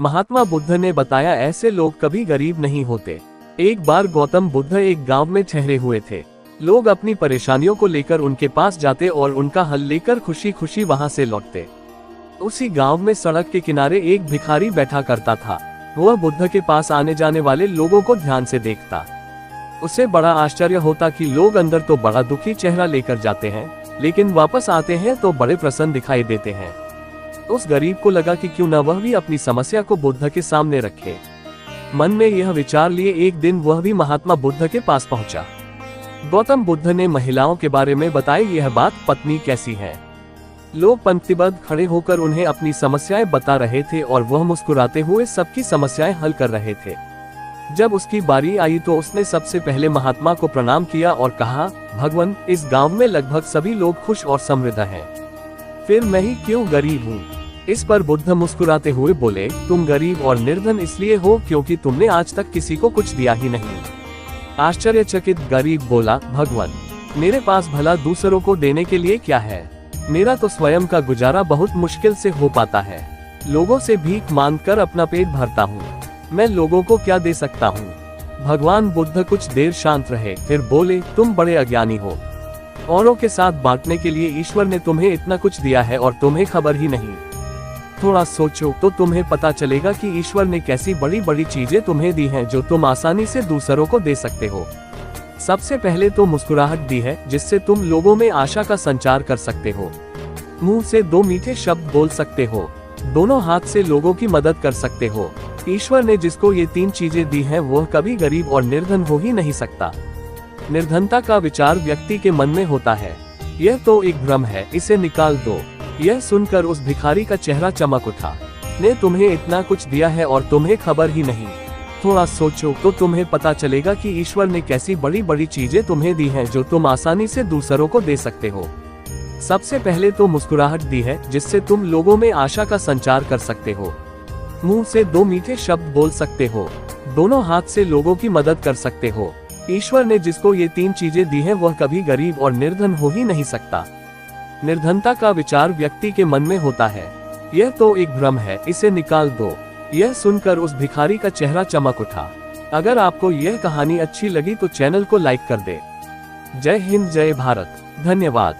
महात्मा बुद्ध ने बताया, ऐसे लोग कभी गरीब नहीं होते। एक बार गौतम बुद्ध एक गांव में ठहरे हुए थे। लोग अपनी परेशानियों को लेकर उनके पास जाते और उनका हल लेकर खुशी खुशी वहां से लौटते। उसी गांव में सड़क के किनारे एक भिखारी बैठा करता था। वह बुद्ध के पास आने जाने वाले लोगों को ध्यान से देखता। उसे बड़ा आश्चर्य होता कि लोग अंदर तो बड़ा दुखी चेहरा लेकर जाते हैं, लेकिन वापस आते हैं तो बड़े प्रसन्न दिखाई देते हैं। उस गरीब को लगा कि क्यों न वह भी अपनी समस्या को बुद्ध के सामने रखे। मन में यह विचार लिए एक दिन वह भी महात्मा बुद्ध के पास पहुंचा। गौतम बुद्ध ने महिलाओं के बारे में बताई, यह बात पत्नी कैसी है। लोग पंक्तिबद्ध खड़े होकर उन्हें अपनी समस्याएं बता रहे थे और वह मुस्कुराते हुए सबकी समस्याएं हल कर रहे थे। जब उसकी बारी आई तो उसने सबसे पहले महात्मा को प्रणाम किया और कहा, भगवान, इस गांव में लगभग सभी लोग खुश और समृद्ध हैं, फिर मैं ही क्यों गरीब हूँ। इस पर बुद्ध मुस्कुराते हुए बोले, तुम गरीब और निर्धन इसलिए हो क्योंकि तुमने आज तक किसी को कुछ दिया ही नहीं। आश्चर्यचकित गरीब बोला, भगवान, मेरे पास भला दूसरों को देने के लिए क्या है। मेरा तो स्वयं का गुजारा बहुत मुश्किल से हो पाता है। लोगों से भीख मांग कर अपना पेट भरता हूँ। मैं लोगों को क्या दे सकता हूँ। भगवान बुद्ध कुछ देर शांत रहे, फिर बोले, तुम बड़े अज्ञानी हो। औरों के साथ बांटने के लिए ईश्वर ने तुम्हें इतना कुछ दिया है और तुम्हें खबर ही नहीं। थोड़ा सोचो तो तुम्हें पता चलेगा कि ईश्वर ने कैसी बड़ी बड़ी चीजें तुम्हें दी हैं जो तुम आसानी से दूसरों को दे सकते हो। सबसे पहले तो मुस्कुराहट दी है, जिससे तुम लोगों में आशा का संचार कर सकते हो। मुंह से दो मीठे शब्द बोल सकते हो। दोनों हाथ से लोगों की मदद कर सकते हो। ईश्वर ने जिसको ये तीन चीजें दी हैं वह कभी गरीब और निर्धन हो ही नहीं सकता। निर्धनता का विचार व्यक्ति के मन में होता है। यह तो एक भ्रम है, इसे निकाल दो। यह सुनकर उस भिखारी का चेहरा चमक उठा। ने तुम्हें इतना कुछ दिया है और तुम्हें खबर ही नहीं। थोड़ा सोचो तो तुम्हें पता चलेगा कि ईश्वर ने कैसी बड़ी बड़ी चीजें तुम्हें दी हैं जो तुम आसानी से दूसरों को दे सकते हो। सबसे पहले तो मुस्कुराहट दी है, जिससे तुम लोगों में आशा का संचार कर सकते हो। मुंह से दो मीठे शब्द बोल सकते हो। दोनों हाथ से लोगों की मदद कर सकते हो। ईश्वर ने जिसको ये तीन चीजें दी हैं वह कभी गरीब और निर्धन हो ही नहीं सकता। निर्धनता का विचार व्यक्ति के मन में होता है। यह तो एक भ्रम है, इसे निकाल दो। यह सुनकर उस भिखारी का चेहरा चमक उठा। अगर आपको यह कहानी अच्छी लगी तो चैनल को लाइक कर दे। जय हिंद, जय भारत। धन्यवाद।